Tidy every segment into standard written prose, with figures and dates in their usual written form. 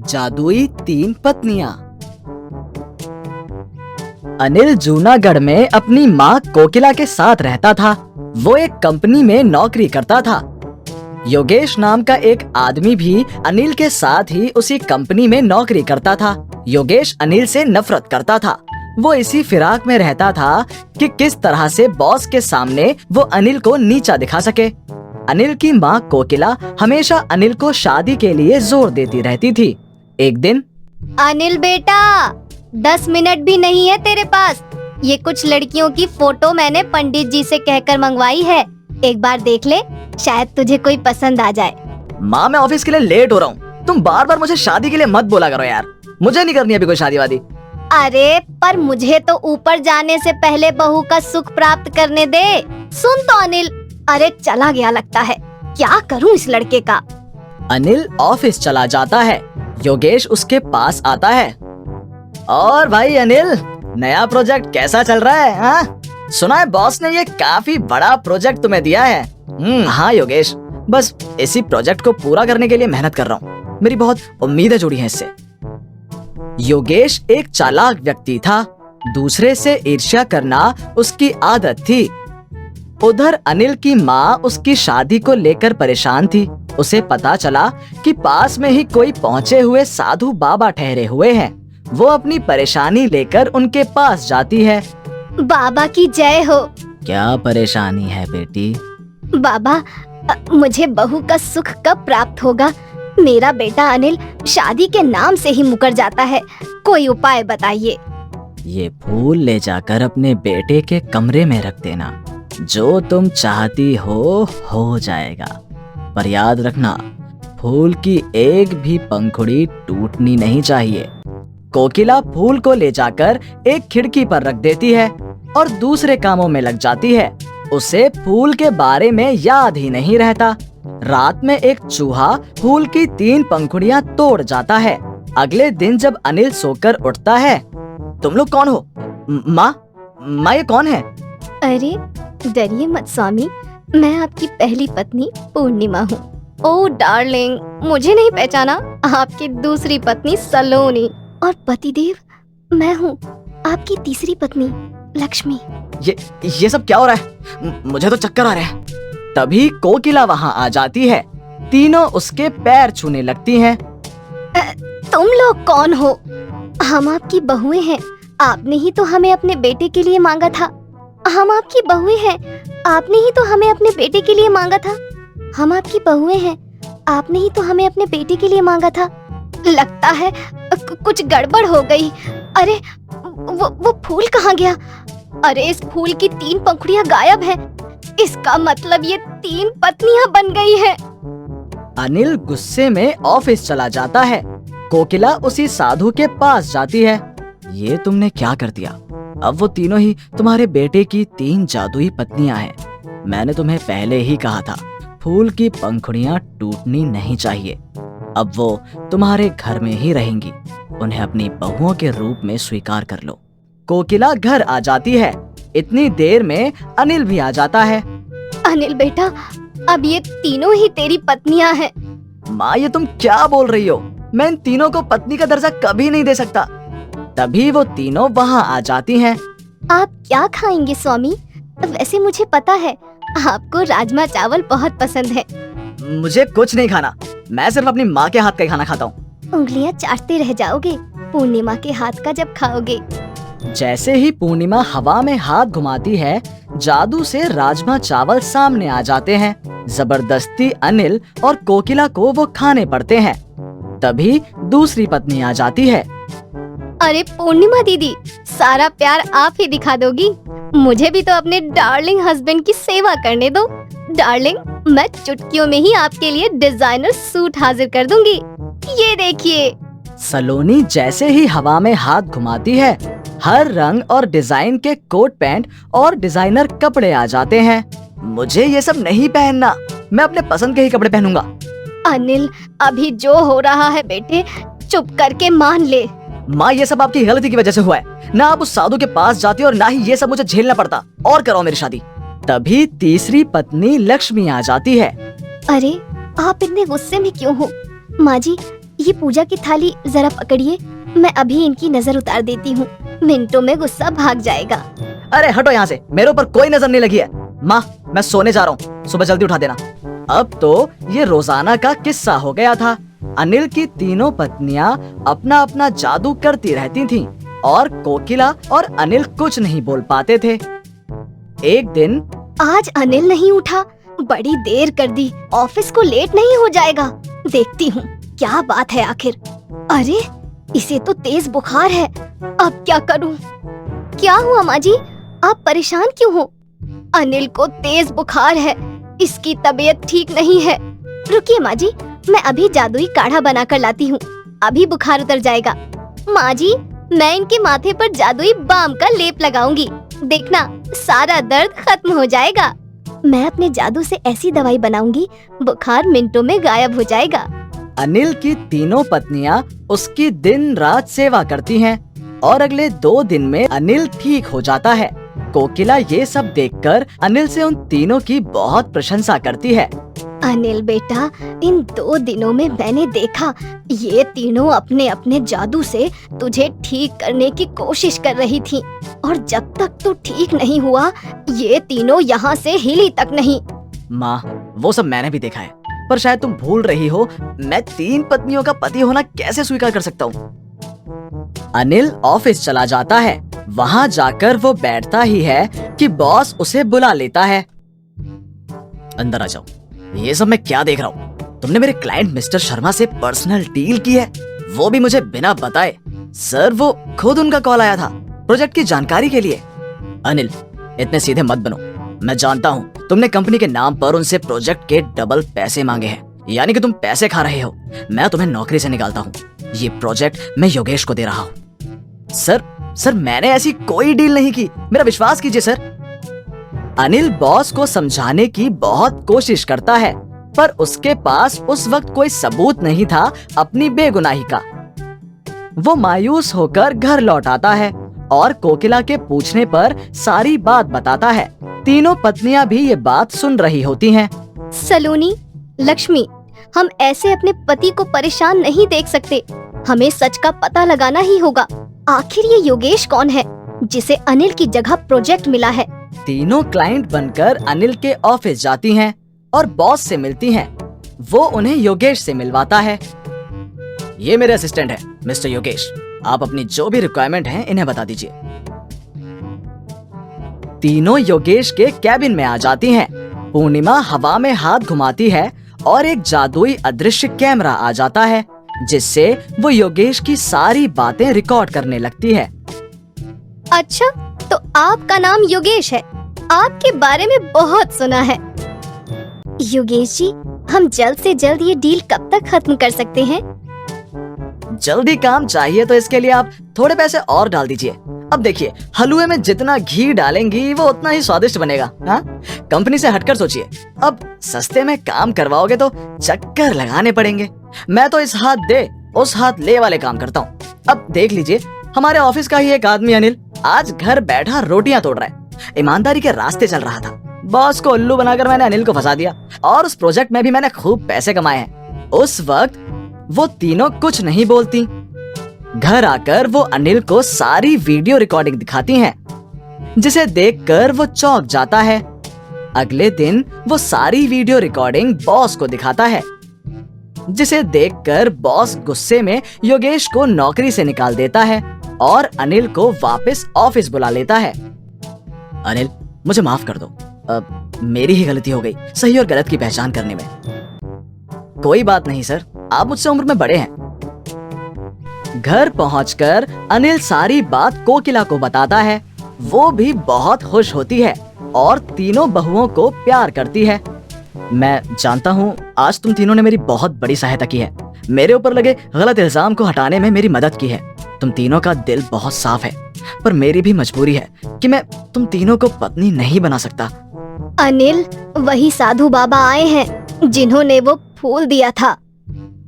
जादुई तीन पत्नियां। अनिल जूनागढ़ में अपनी माँ कोकिला के साथ रहता था। वो एक कंपनी में नौकरी करता था। योगेश नाम का एक आदमी भी अनिल के साथ ही उसी कंपनी में नौकरी करता था। योगेश अनिल से नफरत करता था। वो इसी फिराक में रहता था कि किस तरह से बॉस के सामने वो अनिल को नीचा दिखा सके। अनिल की माँ कोकिला हमेशा अनिल को शादी के लिए जोर देती रहती थी। एक दिन, अनिल बेटा, 10 मिनट भी नहीं है तेरे पास। ये कुछ लड़कियों की फोटो मैंने पंडित जी से कहकर मंगवाई है, एक बार देख ले, शायद तुझे कोई पसंद आ जाए। माँ मैं ऑफिस के लिए लेट हो रहा हूँ। तुम बार बार मुझे शादी के लिए मत बोला करो यार। मुझे नहीं करनी अभी कोई शादी वादी। अरे पर मुझे तो ऊपर जाने से पहले बहू का सुख प्राप्त करने दे। सुन तो अनिल, अरे चला गया लगता है। क्या करूँ इस लड़के का। अनिल ऑफिस चला जाता है। योगेश उसके पास आता है। और भाई अनिल, नया प्रोजेक्ट कैसा चल रहा है? हाँ, सुना है बॉस ने ये काफी बड़ा प्रोजेक्ट तुम्हें दिया है। हाँ योगेश, बस इसी प्रोजेक्ट को पूरा करने के लिए मेहनत कर रहा हूँ। मेरी बहुत उम्मीदें जुड़ी हैं इससे। योगेश एक चालाक व्यक्ति था। दूसरे से ईर्ष्या करना उसकी आदत थी। उधर अनिल की माँ उसकी शादी को लेकर परेशान थी। उसे पता चला कि पास में ही कोई पहुँचे हुए साधु बाबा ठहरे हुए हैं। वो अपनी परेशानी लेकर उनके पास जाती है। बाबा की जय हो। क्या परेशानी है बेटी? बाबा, मुझे बहू का सुख कब प्राप्त होगा? मेरा बेटा अनिल शादी के नाम से ही मुकर जाता है, कोई उपाय बताइए। ये फूल ले जाकर अपने बेटे के कमरे में रख देना। जो तुम चाहती हो जाएगा। पर याद रखना, फूल की एक भी पंखुड़ी टूटनी नहीं चाहिए। कोकिला फूल को ले जाकर एक खिड़की पर रख देती है और दूसरे कामों में लग जाती है। उसे फूल के बारे में याद ही नहीं रहता। रात में एक चूहा फूल की 3 पंखुड़ियां तोड़ जाता है। अगले दिन जब अनिल सोकर उठता है, तुम लोग कौन हो? माँ ये कौन है? अरे डरिए मत स्वामी, मैं आपकी पहली पत्नी पूर्णिमा हूँ। ओह डार्लिंग, मुझे नहीं पहचाना? आपकी दूसरी पत्नी सलोनी। और पतिदेव मैं हूँ, आपकी तीसरी पत्नी लक्ष्मी। ये सब क्या हो रहा है? मुझे तो चक्कर आ रहे हैं। तभी कोकिला वहाँ आ जाती है। तीनों उसके पैर छूने लगती हैं। तुम लोग कौन हो? हम आपकी बहुएं हैं। आपने ही तो हमें अपने बेटे के लिए मांगा था। हम आपकी बहुएं हैं। आपने ही तो हमें अपने बेटे के लिए मांगा था। हम आपकी बहुएं हैं। आपने ही तो हमें अपने बेटे के लिए मांगा था। लगता है कुछ गड़बड़ हो गई। अरे वो फूल कहाँ गया? अरे इस फूल की 3 पंखुड़ियां गायब हैं। इसका मतलब ये 3 पत्नियां बन गई हैं। अनिल गुस्से में ऑफिस चला जाता है। कोकिला उसी साधु के पास जाती है। ये तुमने क्या कर दिया? अब वो तीनों ही तुम्हारे बेटे की 3 जादुई पत्नियां हैं। मैंने तुम्हें पहले ही कहा था, फूल की पंखुड़ियां टूटनी नहीं चाहिए। अब वो तुम्हारे घर में ही रहेंगी। उन्हें अपनी बहुओं के रूप में स्वीकार कर लो। कोकिला घर आ जाती है। इतनी देर में अनिल भी आ जाता है। अनिल बेटा, अब ये तीनों ही तेरी पत्नियां हैं। माँ ये तुम क्या बोल रही हो? मैं इन तीनों को पत्नी का दर्जा कभी नहीं दे सकता। तभी वो तीनों वहाँ आ जाती हैं। आप क्या खाएंगे स्वामी? वैसे मुझे पता है आपको राजमा चावल बहुत पसंद है। मुझे कुछ नहीं खाना। मैं सिर्फ अपनी माँ के हाथ का खाना खाता हूँ। उंगलियां चाटते रह जाओगे पूर्णिमा के हाथ का जब खाओगे। जैसे ही पूर्णिमा हवा में हाथ घुमाती है, जादू से राजमा चावल सामने आ जाते हैं। जबरदस्ती अनिल और कोकिला को वो खाने पड़ते हैं। तभी दूसरी पत्नी आ जाती है। अरे पूर्णिमा दीदी, सारा प्यार आप ही दिखा दोगी। मुझे भी तो अपने डार्लिंग हस्बैंड की सेवा करने दो। डार्लिंग, मैं चुटकियों में ही आपके लिए डिजाइनर सूट हाजिर कर दूंगी। ये देखिए। सलोनी जैसे ही हवा में हाथ घुमाती है, हर रंग और डिजाइन के कोट पैंट और डिजाइनर कपड़े आ जाते हैं। मुझे ये सब नहीं पहनना। मैं अपने पसंद के ही कपड़े पहनूंगा। अनिल, अभी जो हो रहा है बेटे, चुप करके मान ले। माँ ये सब आपकी गलती की वजह से हुआ है। ना आप उस साधु के पास जाती और ना ही ये सब मुझे झेलना पड़ता। और कराओ मेरी शादी। तभी तीसरी पत्नी लक्ष्मी आ जाती है। अरे आप इतने गुस्से में क्यों हो? माँ जी, ये पूजा की थाली जरा पकड़िए, मैं अभी इनकी नजर उतार देती हूँ, मिनटों में गुस्सा भाग जाएगा। अरे हटो यहाँ से, मेरे ऊपर कोई नजर नहीं लगी है। माँ, मैं सोने जा रहा हूँ, सुबह जल्दी उठा देना। अब तो ये रोजाना का किस्सा हो गया था। अनिल की तीनों पत्नियां अपना अपना जादू करती रहती थीं और कोकिला और अनिल कुछ नहीं बोल पाते थे। एक दिन आज अनिल नहीं उठा, बड़ी देर कर दी, ऑफिस को लेट नहीं हो जाएगा। देखती हूँ क्या बात है आखिर। अरे इसे तो तेज बुखार है, अब क्या करूँ? क्या हुआ माँ जी, आप परेशान क्यों हो? अनिल को तेज बुखार है, इसकी तबीयत ठीक नहीं है। रुकिए माँ जी, मैं अभी जादुई काढ़ा बना कर लाती हूँ, अभी बुखार उतर जाएगा। माँ जी, मैं इनके माथे पर जादुई बाम का लेप लगाऊंगी, देखना सारा दर्द खत्म हो जाएगा। मैं अपने जादू से ऐसी दवाई बनाऊंगी, बुखार मिनटों में गायब हो जाएगा। अनिल की तीनों पत्नियां उसकी दिन रात सेवा करती हैं और अगले 2 दिन में अनिल ठीक हो जाता है। कोकिला ये सब देखकर अनिल से उन तीनों की बहुत प्रशंसा करती है। अनिल बेटा, इन 2 दिनों में मैंने देखा ये तीनों अपने अपने जादू से तुझे ठीक करने की कोशिश कर रही थी, और जब तक तू ठीक नहीं हुआ ये तीनों यहाँ से हिली तक नहीं। माँ, वो सब मैंने भी देखा है, पर शायद तुम भूल रही हो, मैं 3 पत्नियों का पति होना कैसे स्वीकार कर सकता हूँ। अनिल ऑफिस चला जाता है। वहाँ जाकर वो बैठता ही है कि बॉस उसे बुला लेता है। अंदर आ जाओ। ये सब मैं क्या देख रहा हूँ? तुमने मेरे क्लाइंट मिस्टर शर्मा से पर्सनल डील की है, वो भी मुझे बिना बताए। सर, वो खुद उनका कॉल आया था प्रोजेक्ट की जानकारी के लिए। अनिल, इतने सीधे मत बनो। मैं जानता हूँ तुमने कंपनी के नाम पर उनसे प्रोजेक्ट के डबल पैसे मांगे हैं, यानी कि तुम पैसे खा रहे हो। मैं तुम्हें नौकरी से निकालता हूँ। ये प्रोजेक्ट मैं योगेश को दे रहा हूँ। सर, मैंने ऐसी कोई डील नहीं की, मेरा विश्वास कीजिए सर। अनिल बॉस को समझाने की बहुत कोशिश करता है, पर उसके पास उस वक्त कोई सबूत नहीं था अपनी बेगुनाही का। वो मायूस होकर घर लौट आता है और कोकिला के पूछने पर सारी बात बताता है। तीनों पत्नियां भी ये बात सुन रही होती हैं। सलोनी, लक्ष्मी, हम ऐसे अपने पति को परेशान नहीं देख सकते, हमें सच का पता लगाना ही होगा। आखिर ये योगेश कौन है जिसे अनिल की जगह प्रोजेक्ट मिला है? तीनों क्लाइंट बनकर अनिल के ऑफिस जाती हैं और बॉस से मिलती हैं। वो उन्हें योगेश से मिलवाता है। ये मेरे असिस्टेंट हैं, मिस्टर योगेश। आप अपनी जो भी रिक्वायरमेंट हैं इन्हें बता दीजिए। तीनों योगेश के कैबिन में आ जाती हैं। पूर्णिमा हवा में हाथ घुमाती है और एक जादुई अदृश्य कैमरा आ जाता है, जिससे वो योगेश की सारी बातें रिकॉर्ड करने लगती है। अच्छा, तो आपका नाम योगेश है, आपके बारे में बहुत सुना है। योगेश जी, हम जल्द से जल्द ये डील कब तक खत्म कर सकते हैं? जल्दी काम चाहिए तो इसके लिए आप थोड़े पैसे और डाल दीजिए। अब देखिए, हलवे में जितना घी डालेंगी वो उतना ही स्वादिष्ट बनेगा। हाँ, कंपनी से हटकर सोचिए। अब सस्ते में काम करवाओगे तो चक्कर लगाने पड़ेंगे। मैं तो इस हाथ दे उस हाथ ले वाले काम करता हूँ। अब देख लीजिए, हमारे ऑफिस का ही एक आदमी अनिल आज घर बैठा रोटियां तोड़ रहा है। ईमानदारी के रास्ते चल रहा था। बॉस को उल्लू बनाकर मैंने अनिल को फंसा दिया और उस प्रोजेक्ट में भी मैंने खूब पैसे कमाए हैं। उस वक्त वो तीनों कुछ नहीं बोलती। घर आकर वो अनिल को सारी वीडियो रिकॉर्डिंग दिखाती हैं, जिसे देखकर वो चौंक जाता है। अगले दिन वो सारी वीडियो रिकॉर्डिंग बॉस को दिखाता है, जिसे देखकर बॉस गुस्से में योगेश को नौकरी से निकाल देता है और अनिल को वापस ऑफिस बुला लेता है। अनिल, मुझे माफ कर दो, मेरी ही गलती हो गई सही और गलत की पहचान करने में। कोई बात नहीं सर, आप मुझसे उम्र में बड़े हैं। घर पहुंचकर अनिल सारी बात कोकिला को बताता है। वो भी बहुत खुश होती है और तीनों बहुओं को प्यार करती है। मैं जानता हूँ आज तुम तीनों ने मेरी बहुत बड़ी सहायता की है, मेरे ऊपर लगे गलत इल्जाम को हटाने में मेरी मदद की है। तुम तीनों का दिल बहुत साफ है, पर मेरी भी मजबूरी है कि मैं तुम तीनों को पत्नी नहीं बना सकता। अनिल, वही साधु बाबा आए हैं जिन्होंने वो फूल दिया था।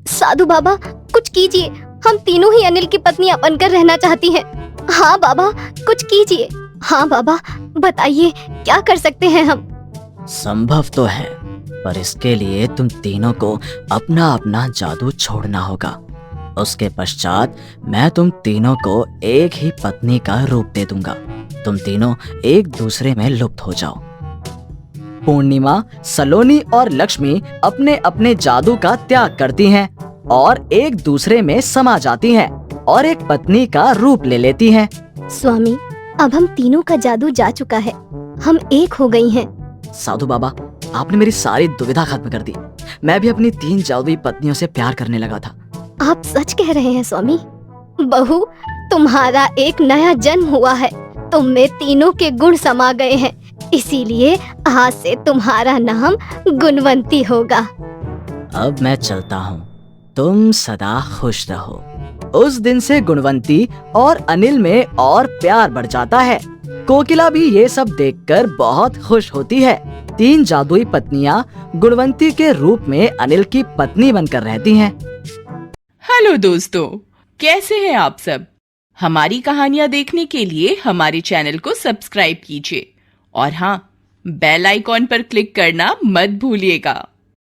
साधु बाबा, कुछ कीजिए, हम तीनों ही अनिल की पत्नियां बनकर रहना चाहती हैं। हाँ बाबा, कुछ कीजिए। हाँ बाबा, बताइए क्या कर सकते हैं हम? संभव तो है, पर इसके लिए तुम तीनों को अपना अपना जादू छोड़ना होगा। उसके पश्चात मैं तुम तीनों को एक ही पत्नी का रूप दे दूंगा। तुम तीनों एक दूसरे में लुप्त हो जाओ। पूर्णिमा, सलोनी और लक्ष्मी अपने अपने जादू का त्याग करती हैं और एक दूसरे में समा जाती हैं और एक पत्नी का रूप ले लेती हैं। स्वामी, अब हम तीनों का जादू जा चुका है, हम एक हो गई हैं। साधु बाबा, आपने मेरी सारी दुविधा खत्म कर दी। मैं भी अपनी 3 जादुई पत्नियों से प्यार करने लगा था। आप सच कह रहे हैं स्वामी। बहू, तुम्हारा एक नया जन्म हुआ है, तुम में तीनों के गुण समा गए हैं, इसीलिए आज से तुम्हारा नाम गुणवंती होगा। अब मैं चलता हूँ, तुम सदा खुश रहो। उस दिन से गुणवंती और अनिल में और प्यार बढ़ जाता है। कोकिला भी ये सब देखकर बहुत खुश होती है। 3 जादुई पत्नियां गुणवंती के रूप में अनिल की पत्नी बनकर रहती हैं। हेलो दोस्तों, कैसे हैं आप सब? हमारी कहानियां देखने के लिए हमारे चैनल को सब्सक्राइब कीजिए और हाँ, बेल आइकॉन पर क्लिक करना मत भूलिएगा।